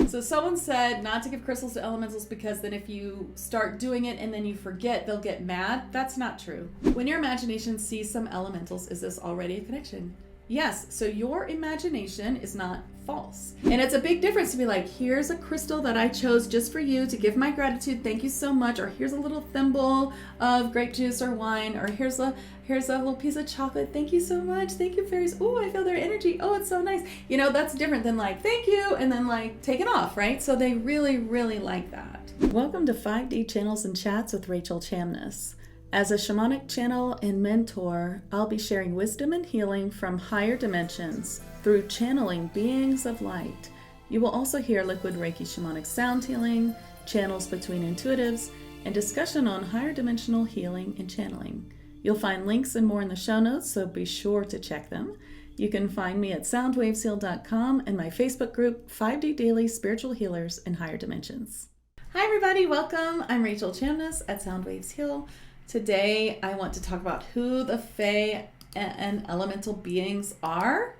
So someone said not to give crystals to elementals because then if you start doing it and then you forget, they'll get mad. That's not true. When your imagination sees some elementals, is this already a connection? Yes, so your imagination is not false. And it's a big difference to be like, here's a crystal that I chose just for you to give my gratitude, thank you so much, or here's a little thimble of grape juice or wine, or here's a little piece of chocolate, thank you so much, thank you fairies, oh, I feel their energy, oh, it's so nice. You know, that's different than like, thank you, and then like take it off, right? So they really, really like that. Welcome to 5D Channels and Chats with Rachel Chamness. As a shamanic channel and mentor, I'll be sharing wisdom and healing from higher dimensions through channeling beings of light. You will also hear liquid Reiki shamanic sound healing, channels between intuitives, and discussion on higher dimensional healing and channeling. You'll find links and more in the show notes, so be sure to check them. You can find me at soundwavesheal.com and my Facebook group, 5D Daily Spiritual Healers in Higher Dimensions. Hi everybody, welcome. I'm Rachel Chamness at Soundwaves Heal. Today, I want to talk about who the Fae and Elemental Beings are.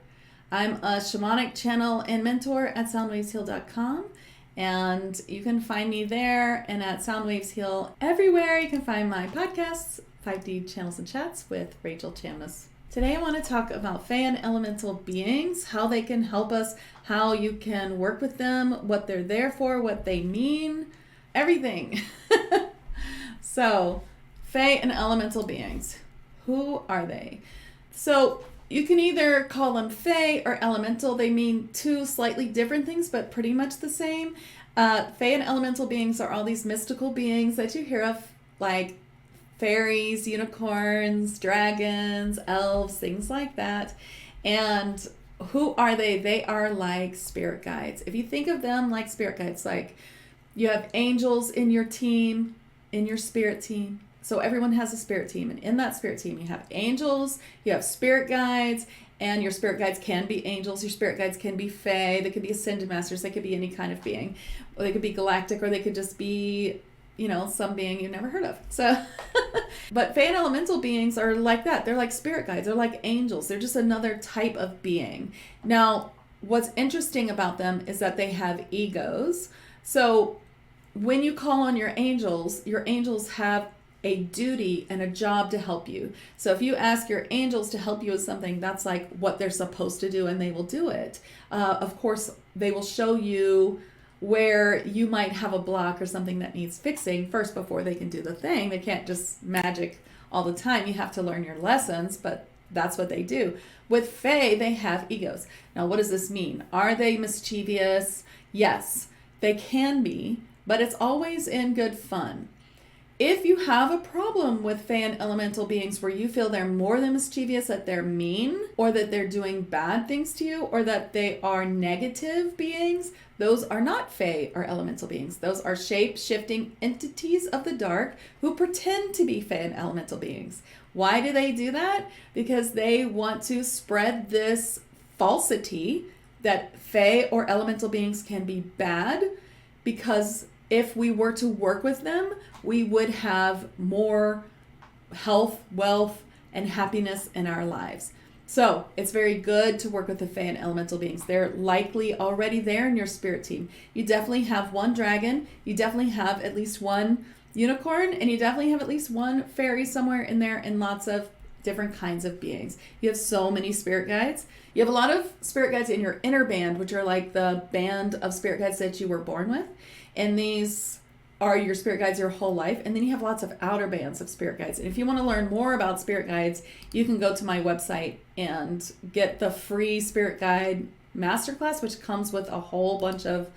I'm a shamanic channel and mentor at soundwavesheal.com, and you can find me there and at Soundwaves Heal everywhere. You can find my podcasts, 5D Channels and Chats with Rachel Chamness. Today, I want to talk about Fae and Elemental Beings, how they can help us, how you can work with them, what they're there for, what they mean, everything. So, Fae and Elemental Beings. Who are they? So you can either call them Fae or Elemental. They mean two slightly different things, but pretty much the same. Fae and Elemental Beings are all these mystical beings that you hear of, like fairies, unicorns, dragons, elves, things like that. And who are they? They are like spirit guides. If you think of them like spirit guides, like you have angels in your team, in your spirit team. So everyone has a spirit team, and in that spirit team you have angels, you have spirit guides, and your spirit guides can be angels, your spirit guides can be fae, they could be ascended masters, they could be any kind of being, or they could be galactic, or they could just be, you know, some being you've never heard of. So, but Fae and Elemental Beings are like that. They're like spirit guides, they're like angels, they're just another type of being. Now, what's interesting about them is that they have egos. So when you call on your angels have a duty and a job to help you. So if you ask your angels to help you with something, that's like what they're supposed to do, and they will do it. Of course, they will show you where you might have a block or something that needs fixing first before they can do the thing. They can't just magic all the time. You have to learn your lessons, but that's what they do. With Fae, they have egos. Now, what does this mean? Are they mischievous? Yes, they can be, but it's always in good fun. If you have a problem with Fae and Elemental Beings where you feel they're more than mischievous, that they're mean, or that they're doing bad things to you, or that they are negative beings, those are not Fae or Elemental Beings. Those are shape-shifting entities of the dark who pretend to be Fae and Elemental Beings. Why do they do that? Because they want to spread this falsity that Fae or Elemental Beings can be bad, because if we were to work with them, we would have more health, wealth, and happiness in our lives. So it's very good to work with the Fae and Elemental Beings. They're likely already there in your spirit team. You definitely have one dragon, you definitely have at least one unicorn, and you definitely have at least one fairy somewhere in there, and lots of different kinds of beings. You have so many spirit guides. You have a lot of spirit guides in your inner band, which are like the band of spirit guides that you were born with. And these are your spirit guides your whole life. And then you have lots of outer bands of spirit guides. And if you want to learn more about spirit guides, you can go to my website and get the free spirit guide masterclass, which comes with a whole bunch of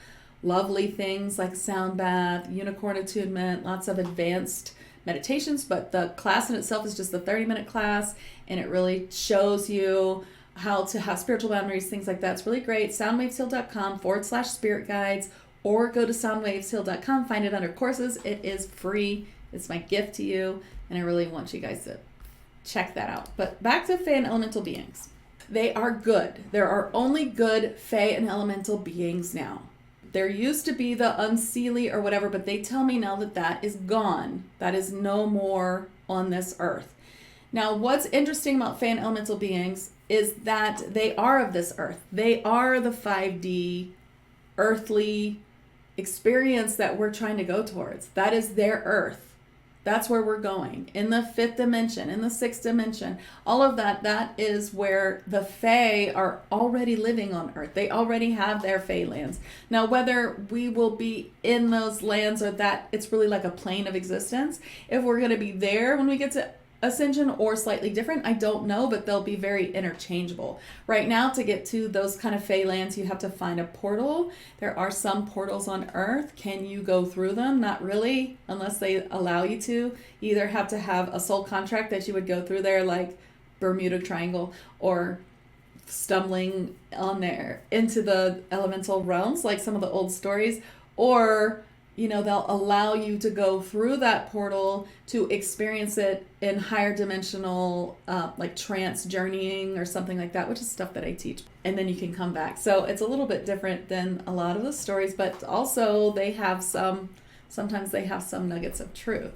lovely things like sound bath, unicorn attunement, lots of advanced meditations. But the class in itself is just a 30-minute class, and it really shows you how to have spiritual boundaries, things like that. It's really great. soundwavesheal.com/spirit guides. Or go to soundwavesheal.com, find it under courses. It is free. It's my gift to you, and I really want you guys to check that out. But back to Fae and Elemental Beings. They are good. There are only good Fae and Elemental Beings now. There used to be the unseelie or whatever, but they tell me now that that is gone. That is no more on this earth. Now, what's interesting about Fae and Elemental Beings is that they are of this earth. They are the 5D earthly experience that we're trying to go towards. That is their earth. That's where we're going. In the 5th dimension, in the 6th dimension, all of that, that is where the Fae are already living on Earth. They already have their Fae lands. Now, whether we will be in those lands or that it's really like a plane of existence, if we're going to be there when we get to Ascension or slightly different, I don't know, but they'll be very interchangeable. Right now, to get to those kind of Fae lands, you have to find a portal. There are some portals on Earth. Can you go through them? Not really, unless they allow you to. You either have to have a soul contract that you would go through there, like Bermuda Triangle, or stumbling on there into the elemental realms, like some of the old stories, or they'll allow you to go through that portal to experience it in higher dimensional, like trance journeying or something like that, which is stuff that I teach. And then you can come back. So it's a little bit different than a lot of the stories, but also sometimes they have some nuggets of truth.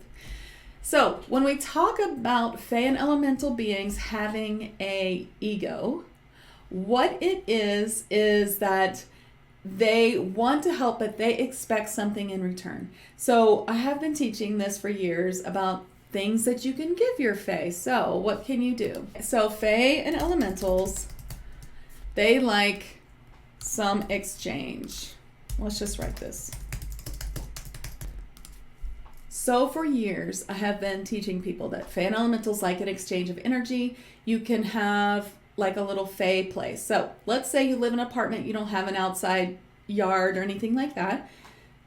So when we talk about Fae and Elemental beings having a ego, what it is that they want to help, but they expect something in return. So I have been teaching this for years about things that you can give your Fae. So what can you do? So Fae and Elementals, they like some exchange. Let's just write this. So for years, I have been teaching people that Fae and Elementals like an exchange of energy. You can have like a little Fae place. So let's say you live in an apartment, you don't have an outside yard or anything like that.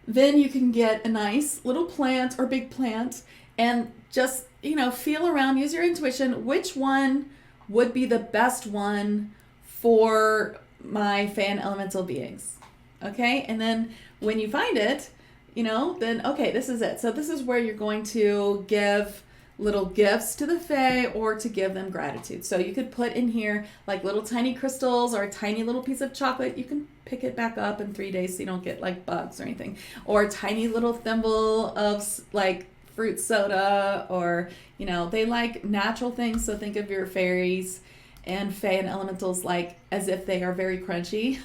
Then you can get a nice little plant or big plant and just, feel around, use your intuition, which one would be the best one for my Fae and Elemental beings. Okay? And then when you find it, then, okay, this is it. So this is where you're going to give little gifts to the Fae or to give them gratitude. So you could put in here like little tiny crystals or a tiny little piece of chocolate. You can pick it back up in 3 days so you don't get like bugs or anything. Or a tiny little thimble of like fruit soda, or, they like natural things. So think of your fairies and Fae and Elementals like as if they are very crunchy.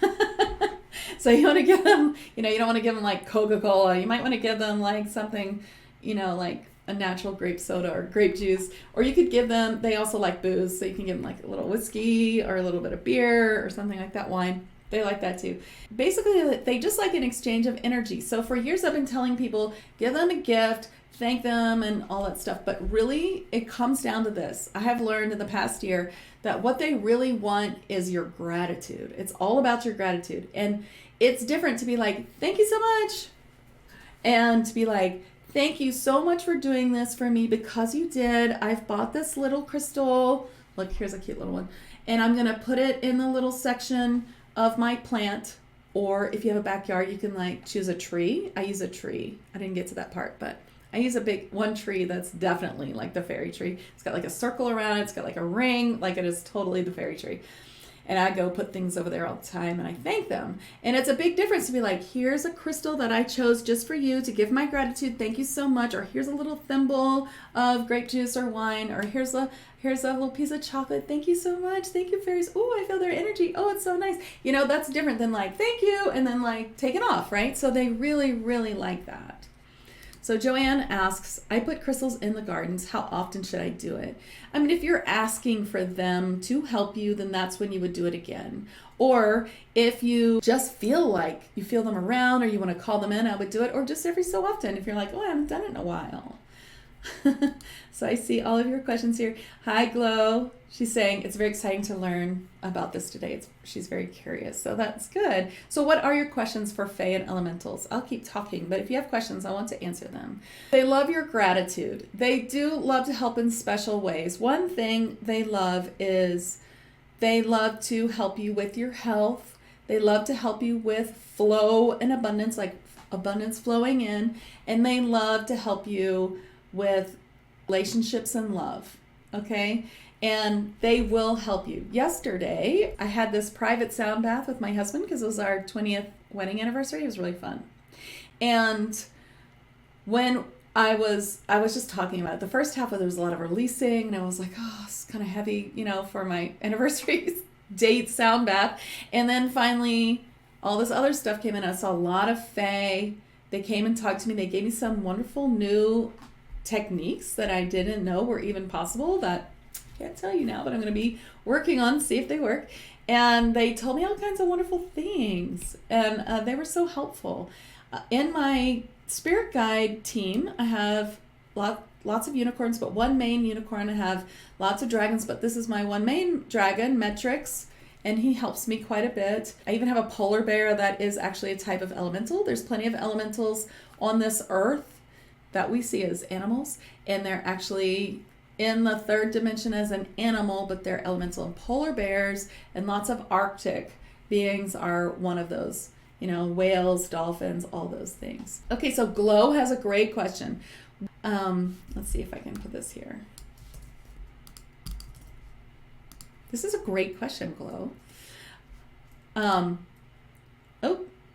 So you want to give them, you don't want to give them like Coca-Cola. You might want to give them like something, like a natural grape soda or grape juice. Or you could give them, they also like booze, so you can give them like a little whiskey or a little bit of beer or something like that, wine. They like that too. Basically, they just like an exchange of energy. So for years I've been telling people, give them a gift, thank them and all that stuff. But really, it comes down to this. I have learned in the past year that what they really want is your gratitude. It's all about your gratitude. And it's different to be like, thank you so much. And to be like, thank you so much for doing this for me because you did. I've bought this little crystal. Look, here's a cute little one. And I'm going to put it in the little section of my plant. Or if you have a backyard, you can like choose a tree. I use a tree. I didn't get to that part, but I use a big one tree that's definitely like the fairy tree. It's got like a circle around it. It's got like a ring. Like it is totally the fairy tree. And I go put things over there all the time and I thank them. And it's a big difference to be like, here's a crystal that I chose just for you to give my gratitude. Thank you so much. Or here's a little thimble of grape juice or wine. Or here's a little piece of chocolate. Thank you so much. Thank you, fairies. Oh, I feel their energy. Oh, it's so nice. That's different than like, thank you. And then like take it off, right? So they really, really like that. So Joanne asks, I put crystals in the gardens. How often should I do it? I mean, if you're asking for them to help you, then that's when you would do it again. Or if you just feel like you feel them around or you want to call them in, I would do it. Or just every so often if you're like, oh, I haven't done it in a while. So I see all of your questions here. Hi, Glow. She's saying it's very exciting to learn about this today. She's very curious. So that's good. So what are your questions for Fae and Elementals? I'll keep talking, but if you have questions, I want to answer them. They love your gratitude. They do love to help in special ways. One thing they love is they love to help you with your health. They love to help you with flow and abundance, like abundance flowing in. And they love to help you with relationships and love, okay? And they will help you. Yesterday, I had this private sound bath with my husband because it was our 20th wedding anniversary. It was really fun. And when I was just talking about it, the first half of it, there was a lot of releasing, and I was like, oh, it's kind of heavy, for my anniversary date sound bath. And then finally, all this other stuff came in. I saw a lot of Fae. They came and talked to me. They gave me some wonderful new techniques that I didn't know were even possible that I can't tell you now, but I'm going to be working on to see if they work. And they told me all kinds of wonderful things, and they were so helpful. In my spirit guide team, I have lots of unicorns, but one main unicorn. I have lots of dragons, but this is my one main dragon, Metrix, and he helps me quite a bit. I even have a polar bear that is actually a type of elemental. There's plenty of elementals on this earth that we see as animals, and they're actually in the third dimension as an animal, but they're elemental. And polar bears and lots of Arctic beings are one of those. You know, whales, dolphins, all those things. Okay, so Glow has a great question. Let's see if I can put this here. This is a great question, Glow.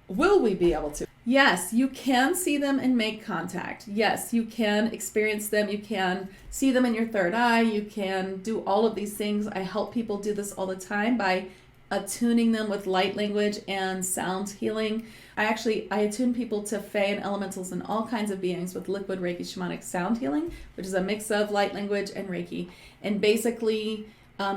Will we be able to? Yes, you can see them and make contact. Yes, you can experience them. You can see them in your third eye. You can do all of these things. I help people do this all the time by attuning them with light language and sound healing. I attune people to Fae and Elementals and all kinds of beings with liquid Reiki shamanic sound healing, which is a mix of light language and Reiki, and basically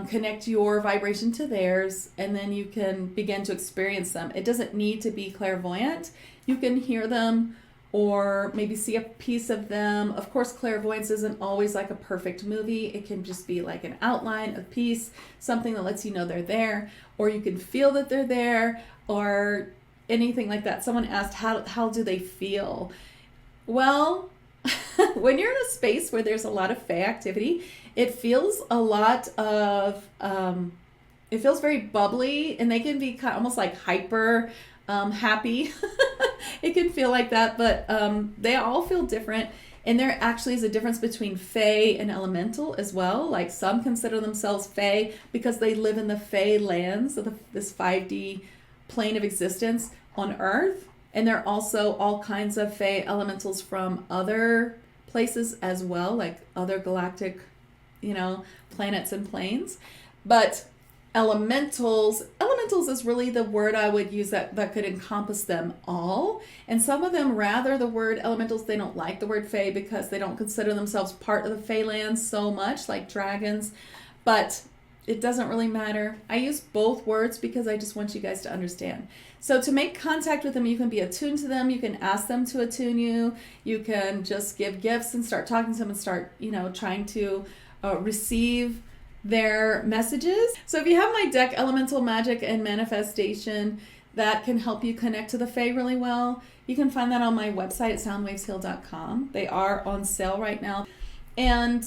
connect your vibration to theirs, and then you can begin to experience them. It doesn't need to be clairvoyant. You can hear them or maybe see a piece of them. Of course, clairvoyance isn't always like a perfect movie. It can just be like an outline, a piece, something that lets you know they're there, or you can feel that they're there, or anything like that. Someone asked, how do they feel? Well, when you're in a space where there's a lot of Fae activity, it feels a lot of, it feels very bubbly, and they can be kind of almost like hyper happy. It can feel like that, but they all feel different. And there actually is a difference between Fae and Elemental as well. Like some consider themselves Fae because they live in the Fae lands of this 5D plane of existence on Earth. And there are also all kinds of Fae Elementals from other places as well, like other galactic, planets and planes. But Elementals is really the word I would use that could encompass them all. And some of them rather the word elementals. They don't like the word Fae because they don't consider themselves part of the Fae lands so much, like dragons. But it doesn't really matter. I use both words because I just want you guys to understand. So to make contact with them, you can be attuned to them. You can ask them to attune you. You can just give gifts and start talking to them and start, trying to receive their messages. So if you have my deck, Elemental Magic and Manifestation, that can help you connect to the Fae really well. You can find that on my website at soundwavesheal.com. They are on sale right now. And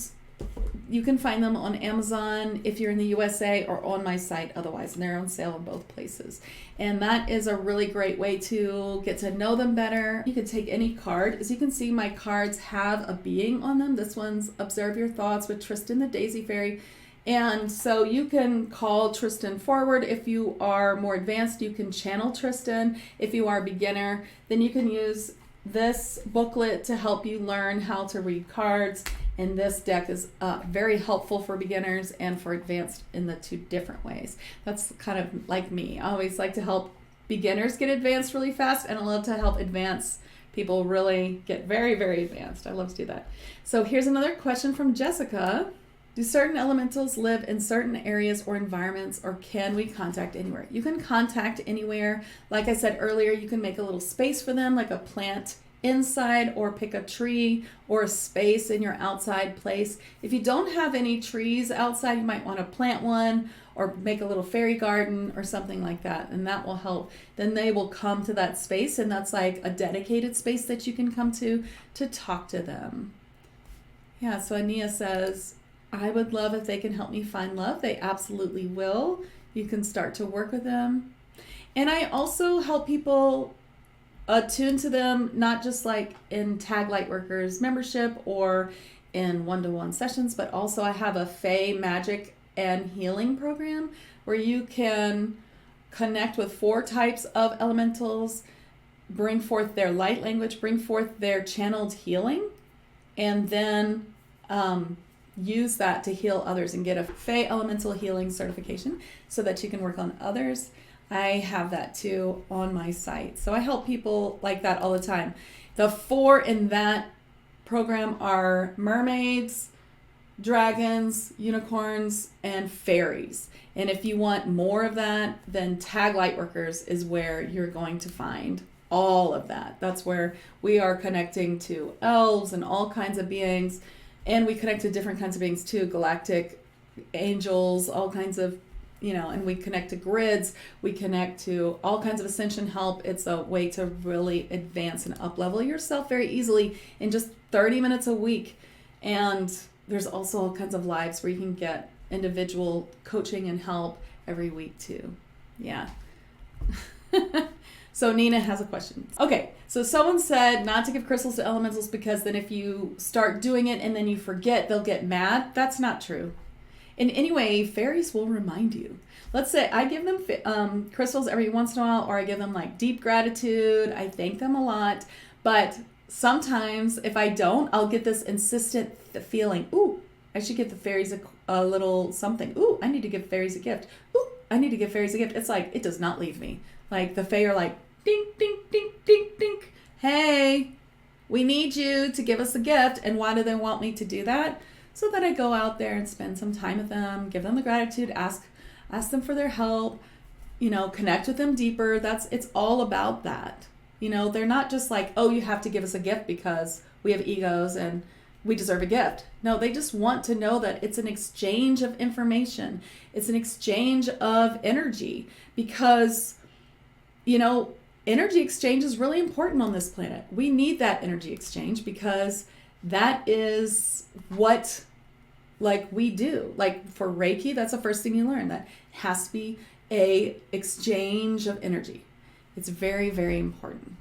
you can find them on Amazon if you're in the USA, or on my site otherwise, and they're on sale in both places. And that is a really great way to get to know them better. You can take any card. As you can see, my cards have a being on them. This one's Observe Your Thoughts with Tristan the Daisy Fairy. And so you can call Tristan forward. If you are more advanced, you can channel Tristan. If you are a beginner, then you can use this booklet to help you learn how to read cards. And this deck is very helpful for beginners and for advanced in the two different ways. That's kind of like me. I always like to help beginners get advanced really fast, and I love to help advanced people really get very, very advanced. I love to do that. So here's another question from Jessica. Do certain elementals live in certain areas or environments, or can we contact anywhere? You can contact anywhere. Like I said earlier, you can make a little space for them, like a plant inside, or pick a tree or a space in your outside place. If you don't have any trees outside, you might want to plant one or make a little fairy garden or something like that, and that will help. Then they will come to that space, and that's like a dedicated space that you can come to talk to them. Yeah, so Ania says, I would love if they can help me find love. They absolutely will. You can start to work with them. And I also help people attune to them, not just like in Tag Lightworkers membership or in one-to-one sessions, but also I have a Fae magic and healing program where you can connect with 4 types of elementals, bring forth their light language, bring forth their channeled healing, and then use that to heal others and get a Fae elemental healing certification so that you can work on others. I have that too on my site. So I help people like that all the time. The 4 in that program are mermaids, dragons, unicorns, and fairies. And if you want more of that, then Tag Lightworkers is where you're going to find all of that. That's where we are connecting to elves and all kinds of beings. And we connect to different kinds of beings too, galactic angels, all kinds of, and we connect to grids. We connect to all kinds of ascension help. It's a way to really advance and up-level yourself very easily in just 30 minutes a week. And there's also all kinds of lives where you can get individual coaching and help every week too. Yeah. So Nina has a question. Okay, so someone said not to give crystals to elementals because then if you start doing it and then you forget, they'll get mad. That's not true. In any way, fairies will remind you. Let's say I give them crystals every once in a while, or I give them like deep gratitude. I thank them a lot. But sometimes if I don't, I'll get this insistent feeling, ooh, I should give the fairies a little something. Ooh, I need to give fairies a gift. Ooh, I need to give fairies a gift. It's like, it does not leave me. Like the fae are like, ding, ding, ding, ding, ding. Hey, we need you to give us a gift. And why do they want me to do that? So that I go out there and spend some time with them, give them the gratitude, ask them for their help, connect with them deeper. It's all about that. They're not just like, oh, you have to give us a gift because we have egos and we deserve a gift. No, they just want to know that it's an exchange of information. It's an exchange of energy because, energy exchange is really important on this planet. We need that energy exchange because that is what we do. Like for Reiki, that's the first thing you learn. That has to be a exchange of energy. It's very, very important.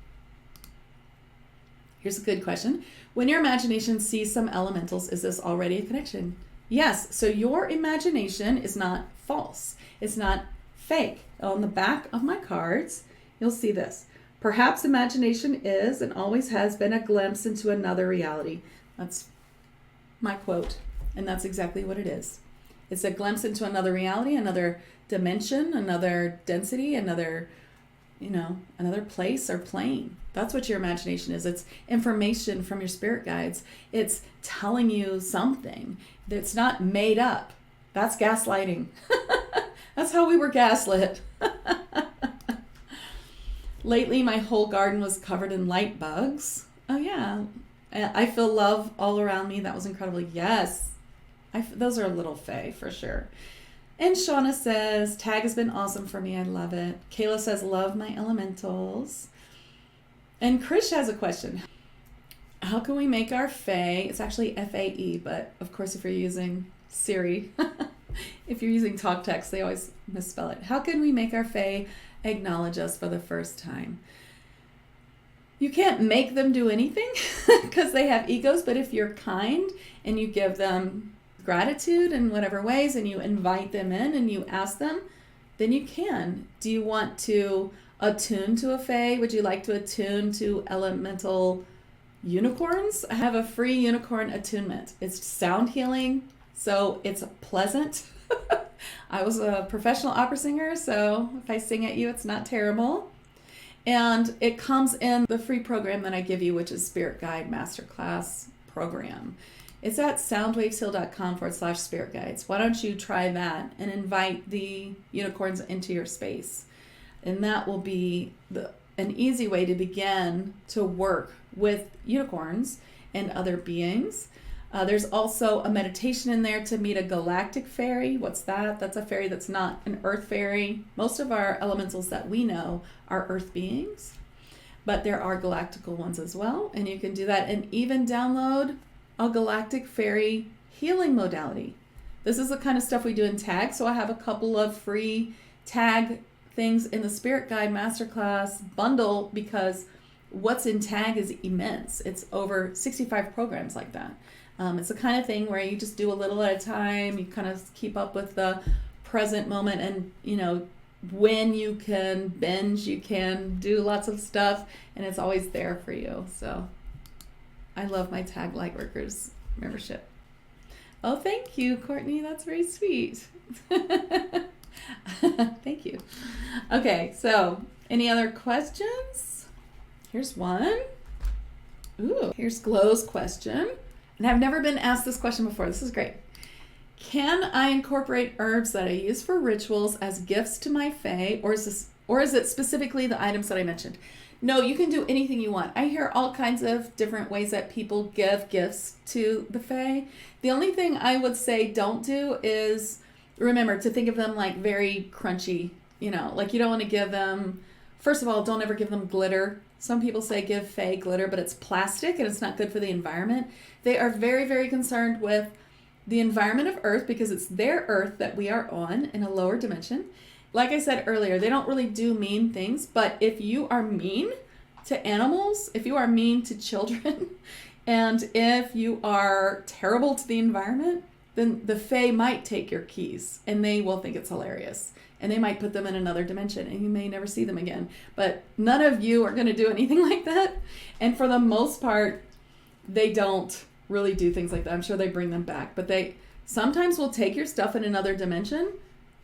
Here's a good question. When your imagination sees some elementals, is this already a connection? Yes. So your imagination is not false. It's not fake. On the back of my cards, you'll see this. Perhaps imagination is and always has been a glimpse into another reality. That's my quote, and that's exactly what it is. It's a glimpse into another reality, another dimension, another density, another place or plane. That's what your imagination is. It's information from your spirit guides. It's telling you something that's not made up. That's gaslighting. That's how we were gaslit. Lately, my whole garden was covered in light bugs. Oh, yeah. I feel love all around me. That was incredible. Yes. Those are a little fae for sure. And Shauna says, tag has been awesome for me. I love it. Kayla says, love my elementals. And Krish has a question. How can we make our fae, it's actually F-A-E, but of course if you're using Siri, if you're using talk text, they always misspell it. How can we make our fae acknowledge us for the first time? You can't make them do anything because they have egos, but if you're kind and you give them gratitude in whatever ways and you invite them in and you ask them, then you can. Do you want to attune to a fae? Would you like to attune to elemental unicorns? I have a free unicorn attunement. It's sound healing, so it's pleasant. I was a professional opera singer, so if I sing at you, it's not terrible. And it comes in the free program that I give you, which is Spirit Guide Masterclass Program. It's at soundwavesheal.com/spirit guides. Why don't you try that and invite the unicorns into your space? And that will be an easy way to begin to work with unicorns and other beings. There's also a meditation in there to meet a galactic fairy. What's that? That's a fairy that's not an earth fairy. Most of our elementals that we know are earth beings, but there are galactical ones as well. And you can do that and even download a galactic fairy healing modality. This is the kind of stuff we do in tag. So I have a couple of free tag things in the Spirit Guide Masterclass bundle because what's in tag is immense. It's over 65 programs like that. It's the kind of thing where you just do a little at a time. You kind of keep up with the present moment and, when you can binge, you can do lots of stuff and it's always there for you. So I love my Tag Lightworkers membership. Oh, thank you, Courtney. That's very sweet. Thank you. Okay, so any other questions? Here's one. Ooh, here's Glow's question. And I've never been asked this question before. This is great. Can I incorporate herbs that I use for rituals as gifts to my Fae, or is it specifically the items that I mentioned? No, you can do anything you want. I hear all kinds of different ways that people give gifts to the Fae. The only thing I would say don't do is remember to think of them like very crunchy, like you don't want to give them, first of all, don't ever give them glitter. Some people say give Fae glitter, but it's plastic and it's not good for the environment. They are very, very concerned with the environment of Earth because it's their Earth that we are on in a lower dimension. Like I said earlier, they don't really do mean things, but if you are mean to animals, if you are mean to children, and if you are terrible to the environment, then the Fae might take your keys and they will think it's hilarious. And they might put them in another dimension and you may never see them again. But none of you are going to do anything like that. And for the most part, they don't really do things like that. I'm sure they bring them back. But they sometimes will take your stuff in another dimension.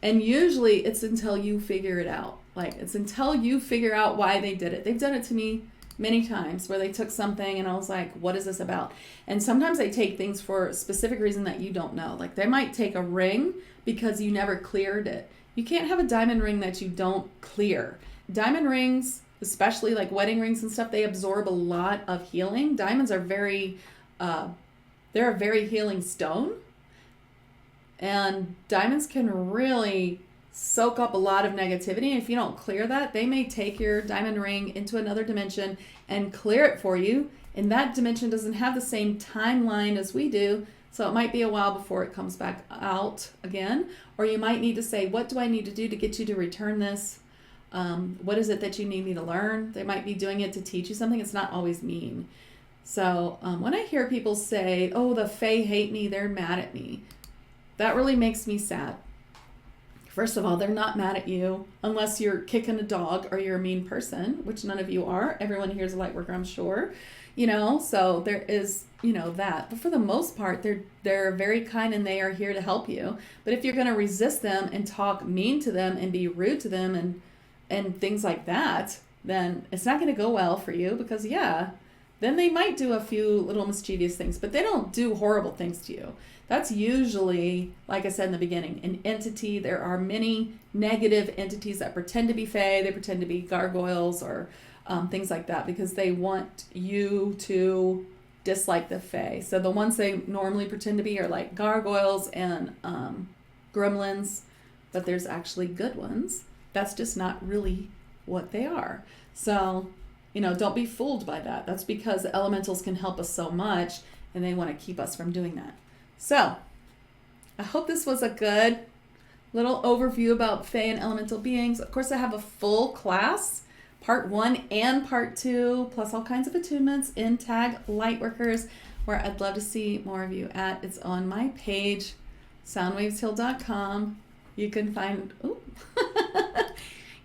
And usually it's until you figure it out. Like it's until you figure out why they did it. They've done it to me many times where they took something and I was like, what is this about? And sometimes they take things for a specific reason that you don't know. Like they might take a ring because you never cleared it. You can't have a diamond ring that you don't clear. Diamond rings, especially like wedding rings and stuff, they absorb a lot of healing. Diamonds are they're a very healing stone. And diamonds can really soak up a lot of negativity. And if you don't clear that, they may take your diamond ring into another dimension and clear it for you. And that dimension doesn't have the same timeline as we do. So it might be a while before it comes back out again. Or you might need to say, what do I need to do to get you to return this? What is it that you need me to learn? They might be doing it to teach you something. It's not always mean. So when I hear people say, oh, the Fae hate me, they're mad at me, that really makes me sad. First of all, they're not mad at you unless you're kicking a dog or you're a mean person, which none of you are. Everyone here is a light worker, I'm sure. So there is, that. But for the most part, they're very kind and they are here to help you. But if you're going to resist them and talk mean to them and be rude to them and things like that, then it's not going to go well for you because, then they might do a few little mischievous things, but they don't do horrible things to you. That's usually, like I said in the beginning, an entity. There are many negative entities that pretend to be Fae. They pretend to be gargoyles or things like that because they want you to dislike the Fae. So the ones they normally pretend to be are like gargoyles and gremlins, but there's actually good ones. That's just not really what they are. So, don't be fooled by that. That's because the elementals can help us so much and they want to keep us from doing that. So, I hope this was a good little overview about Fae and Elemental Beings. Of course, I have a full class, part 1 and part 2, plus all kinds of attunements in Tag Lightworkers, where I'd love to see more of you at. It's on my page, soundwavesheal.com. You can find,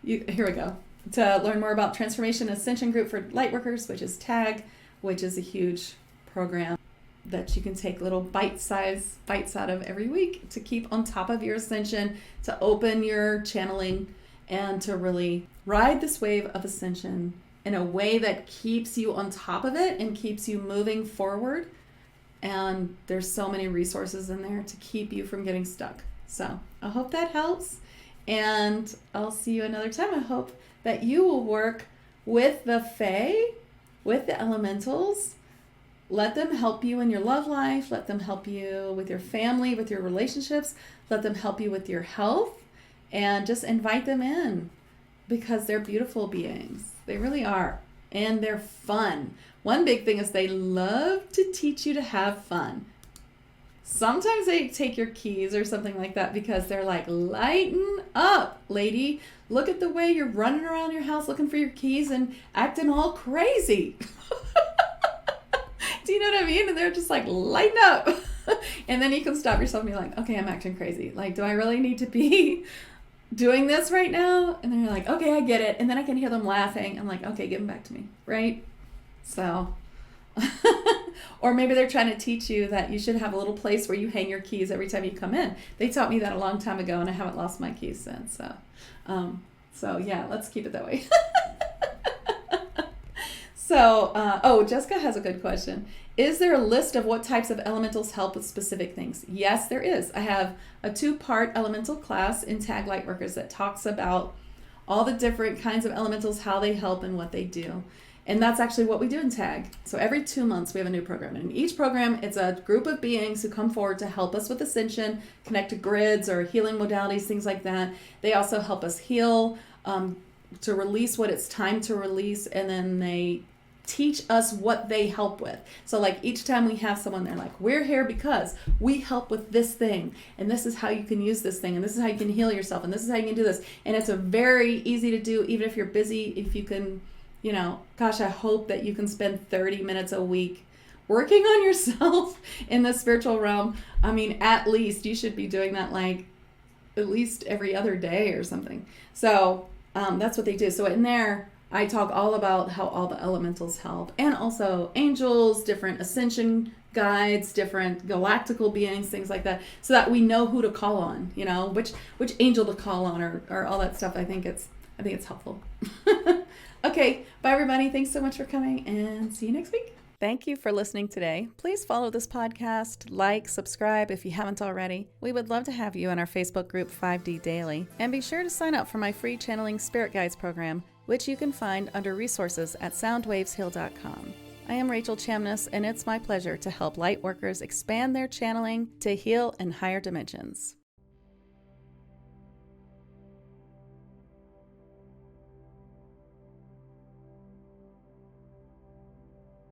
here we go. To learn more about Transformation Ascension Group for Lightworkers, which is Tag, which is a huge program that you can take little bites out of every week to keep on top of your ascension, to open your channeling, and to really ride this wave of ascension in a way that keeps you on top of it and keeps you moving forward. And there's so many resources in there to keep you from getting stuck. So I hope that helps, and I'll see you another time. I hope that you will work with the Fae, with the elementals. Let them help you in your love life. Let them help you with your family, with your relationships. Let them help you with your health. And just invite them in because they're beautiful beings. They really are. And they're fun. One big thing is they love to teach you to have fun. Sometimes they take your keys or something like that because they're like, lighten up, lady. Look at the way you're running around your house looking for your keys and acting all crazy. Do you know what I mean? And they're just like, lighten up. And then you can stop yourself and be like, okay, I'm acting crazy. Like, do I really need to be doing this right now? And then you're like, okay, I get it. And then I can hear them laughing. I'm like, okay, give them back to me. Right? So Or maybe they're trying to teach you that you should have a little place where you hang your keys every time you come in. They taught me that a long time ago, and I haven't lost my keys since. So yeah, let's keep it that way. So, Jessica has a good question. Is there a list of what types of elementals help with specific things? Yes, there is. I have a 2-part elemental class in Tag Lightworkers that talks about all the different kinds of elementals, how they help, and what they do. And that's actually what we do in Tag. So every 2 months we have a new program. And in each program, it's a group of beings who come forward to help us with ascension, connect to grids or healing modalities, things like that. They also help us heal, to release what it's time to release, and then they teach us what they help with. So like each time we have someone, they're like, we're here because we help with this thing, and this is how you can use this thing, and this is how you can heal yourself, and this is how you can do this. And it's a very easy to do, even if you're busy. If you can, gosh, I hope that you can spend 30 minutes a week working on yourself in the spiritual realm. I mean, at least you should be doing that like at least every other day or something. So that's what they do. So in there, I talk all about how all the elementals help, and also angels, different ascension guides, different galactical beings, things like that, so that we know who to call on, which angel to call on, or all that stuff. I think it's helpful. Okay, bye everybody. Thanks so much for coming, and see you next week. Thank you for listening today. Please follow this podcast, like, subscribe if you haven't already. We would love to have you in our Facebook group 5D Daily. And be sure to sign up for my free Channeling Spirit Guides program, which you can find under resources at soundwavesheal.com. I am Rachel Chamness, and it's my pleasure to help light workers expand their channeling to heal in higher dimensions.